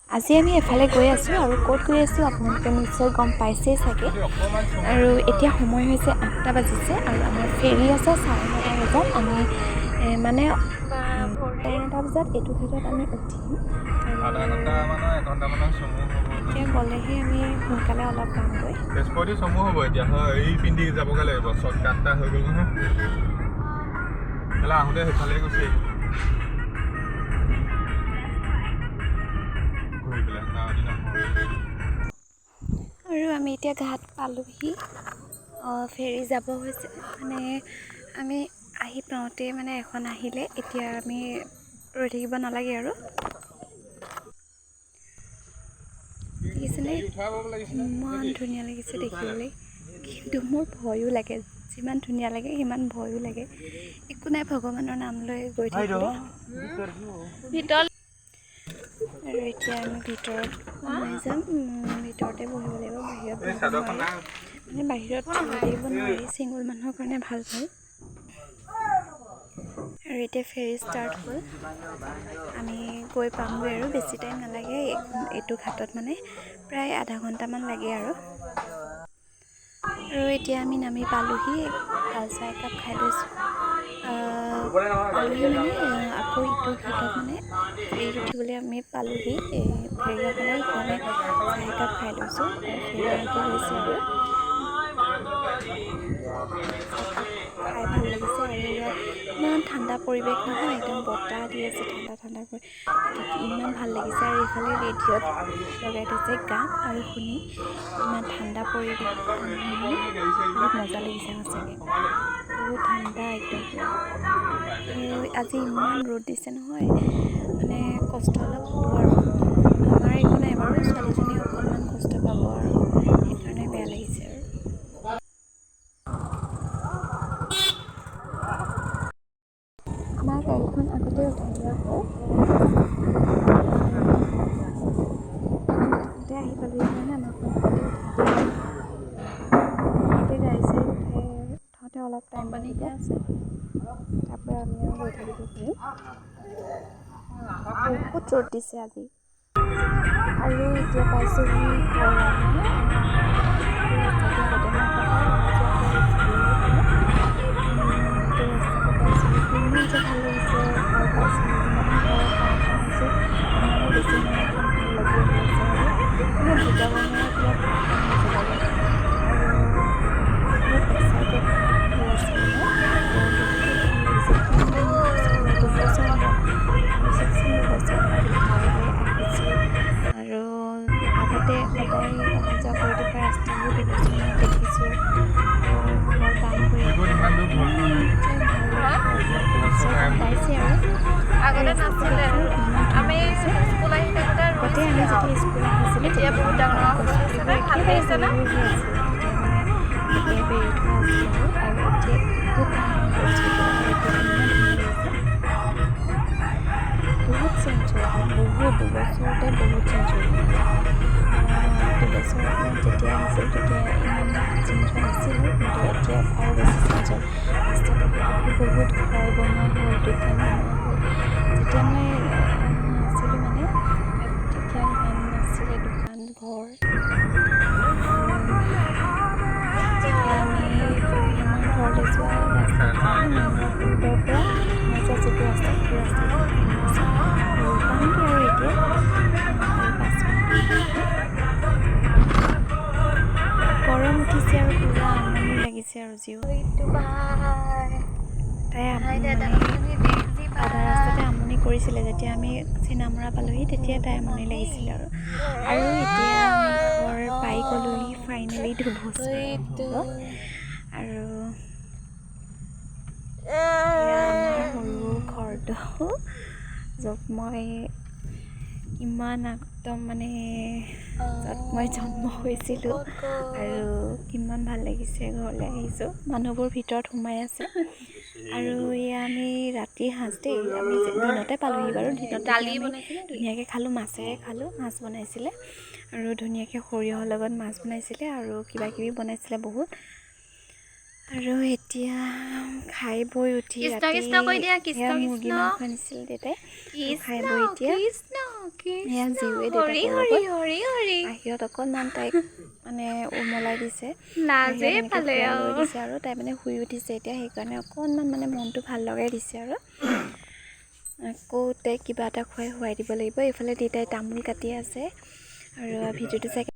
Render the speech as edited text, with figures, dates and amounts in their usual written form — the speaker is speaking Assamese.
আজি আমি এফালে গৈ আছোঁ আৰু ক'ত গৈ আছোঁ আপোনালোকে নিশ্চয় গম পাইছেই চাগে। আৰু এতিয়া সময় হৈছে 8টা বাজিছে আৰু আমাৰ ফেৰী আছে 9:30 বজাত। আমি মানে 9:30 বজাত এইটো ঘাটত আমি উঠিম। এতিয়া গ'লেহে আমি সোনকালে অলপ পামগৈ। তেজপুৰতে চমু হ'ব এতিয়া হয়, এই পিন্ধি যাবগৈ লাগিব, শ্বৰ্টকাট এটা হৈ গ'ল নহয়। আহোঁতে সেইফালে গুচি আহিম ঘূৰি পেলাই আৰু আমি এতিয়া ঘাট পালোহি। ফেৰী যাব হৈছে মানে আমি আহি পাওঁতে মানে এখন আহিলে, এতিয়া আমি ৰৈ থাকিব নালাগে আৰু। দেখিছেনে ইমান ধুনীয়া লাগিছে দেখিবলৈ, কিন্তু মোৰ ভয়ো লাগে। যিমান ধুনীয়া লাগে সিমান ভয়ো লাগে। একো নাই, ভগৱানৰ নাম লৈ গৈ থাকিলে। আৰু এতিয়া আমি ভিতৰত সোমাই যাম। ভিতৰতে বহিব লাগিব, বাহিৰত বহিব নোৱাৰি। মানে বাহিৰত থিয় দিব নোৱাৰি, ছিংগল মানুহৰ কাৰণে ভাল। আৰু এতিয়া ফেৰী ষ্টাৰ্ট হ'ল, আমি গৈ পামগৈ আৰু বেছি টাইম নালাগে। এইটো ঘাটত মানে প্ৰায় আধা ঘণ্টামান লাগে আৰু এতিয়া আমি নামি পালোহি। লাল চাহ একাপ খাই লৈছোঁ। পালোহি মানে আকৌ ইটো ঘাটত মানে ফেৰীত উঠিবলৈ আমি পালোহি। ফেৰী অহা নাই, সেইকাৰণে চাহ একাপ খাই লৈছোঁ। ফেৰী আহি গৈছে আৰু চাহকাপ খাই ভাল লাগিছে। আৰু ইয়াৰ ইমান ঠাণ্ডা পৰিৱেশ নহয়, একদম বতাহ দি আছে, ঠাণ্ডা কৰি থাকি ইমান ভাল লাগিছে। আৰু এইফালে ৰেডিঅ'ত লগাই থৈছে গান, আৰু শুনি ইমান ঠাণ্ডা পৰিৱেশত গান শুনি বহুত মজা লাগিছে সঁচাকৈ। বহুত ঠাণ্ডা একদম পুৰা। আজি ইমান ৰ'দ দিছে নহয়, মানে কষ্ট অলপ হ'ব আৰু। আমাৰ একো নাই বাৰু, ছোৱালীজনীয়ে অকণমান কষ্ট পাব আৰু সেইকাৰণে বেয়া লাগিছে আৰু। আমাৰ গাড়ীখন আগতে উঠাই লোৱা হ'ল। আগতে আহি পালোহি কাৰণে আমাৰখন আগতে উঠাই দিয়া হ'ল। এতিয়া গাড়ী চাড়ী উঠাওঁতে অলপ টাইম লাগিব। তাৰপৰা আমি আৰু গৈ থাকিব পাৰিম। বহুত ৰ'দ দিছে আজি। আৰু এতিয়া পাইছোঁহি গড়মূৰ। এইটো ৰাস্তাতে আগতে মই সদায় অহা যোৱা কৰি স্কুললৈ গ'লে এইটো ৰাস্তাতে পাইছোঁহি। ইমান যে ভাল লাগিছে, ঘৰ পাইছোঁহি। যিমানেই ঘৰত পাওঁ আছোঁ, সিমানেই বেছি মানে একদম ভাল লাগি আহি আছে আৰু মানে বুজাব নোৱাৰা কিবা একদম মজা লাগে। আৰু বহুত এক্সাইটেড হৈ আছোঁ মানে, বহুত ভাল লাগিছে। কিমান বছৰ হ'ল, 2 বছৰ হ'ল। আৰু চাওকচোন 2 বছৰ ধৰি ঘৰলৈ আহিছোঁ। আৰু আগতে সদায় অহা যোৱা কৰি থকা ৰাস্তাবোৰ 2 বছৰমানত দেখিছোঁ আৰু ঘৰ পামগৈ। ইমান যে ভাল লাগিব, নিশ্চয় গম পাইছে আৰু ৰাস্তাটো দেখাই ইমান ধুনীয়া লাগিছে। আগতে আমি যেতিয়া স্কুল আহিছিলোঁ, তেতিয়া মানে গছপুলিবোৰ একেবাৰে সৰু হৈ আছিলে। তেতিয়া মানে তেতিয়াই বেৰি থোৱা আছিলে আৰু এতিয়া বহুত ডাঙৰ হৈছে গৈ, আৰু এতিয়া ইমান ধুনীয়া লাগিছে। বহুত চেঞ্জ হৈ গ'ল, 2 বছৰতে বহুত চেঞ্জ হৈ গ'ল মানে। 2 বছৰ যেতিয়া আহিছিলোঁ তেতিয়া ইমান চেঞ্জ হোৱা নাছিলে, কিন্তু এতিয়া আৰু বেছি চেঞ্জ হ'ল। ৰাস্তা কাষে বহুত ঘৰ বনোৱা হ'ল, দোকান বনোৱা হ'ল। যেতিয়া মই আছিলোঁ মানে তেতিয়া ইমান নাছিলে দোকান ঘৰ। আৰু এতিয়া আমি আমাৰ ঘৰলৈ যোৱা ৰাস্তাটো মানে মেইন ৰোডৰ পৰা মই যোৱা যিটো ৰাস্তা, সেইটো ৰাস্তাতে আহি আছোঁ আৰু পামগৈ আৰু এতিয়া আৰু 5 মিনিটমানতে। গৰম উঠিছে আৰু পুৰা আমনি লাগিছে আৰু জীও। তাই মানে আধা ৰাস্তাতে আমনি কৰিছিলে। যেতিয়া আমি চিনামৰা পালোহি তেতিয়া তাই আমনি লাগিছিলে আৰু এতিয়া আমি ঘৰ পাই গ'লোহি ফাইনেলি 2 বছৰ হ'ব। আৰু এয়া আমাৰ সৰু ঘৰটো, য'ত মই ইমান একদম মানে য'ত মই জন্ম হৈছিলোঁ। আৰু কিমান ভাল লাগিছে, ঘৰলৈ আহিছোঁ। মানুহবোৰ ভিতৰত সোমাই আছে। আৰু এয়া আমি ৰাতিৰ সাঁজ দেই, আমি দিনতে পালোহি বাৰু। দিনতে আমি ধুনীয়াকৈ খালোঁ, মাছেৰে খালোঁ। মাছ বনাইছিলে আৰু ধুনীয়াকৈ সৰিয়হৰ লগত মাছ বনাইছিলে আৰু কিবাকিবি বনাইছিলে বহুত। আৰু এতিয়া খাই বৈ উঠি কৃষ্ণ কৃষ্ণ কৈ দিয়া, কৃষ্ণ মুৰ্গী কৃষ্ণ। মাংস আনিছিল দেউতাই খাই বৈ এতিয়া এয়া জীৱে হৰি দেউতাকৰ হৰি লগত হৰি হৰি বাহিৰত অকণমান তাইক মানে উমলাই দিছে লাজে বাহিৰত এনেকৈ পালে শুৱাই লৈ আৰু দিছে আৰু তাই মানে শুই উঠিছে এতিয়া সেইকাৰণে অকণমান মানে মনটো ভাল লগাই দিছে আৰু আকৌ তাইক কিবা এটা খুৱাই শুৱাই দিব লাগিব এইফালে দেউতাই তামোল কাটি আছে আৰু ভিডিঅ'টো চাই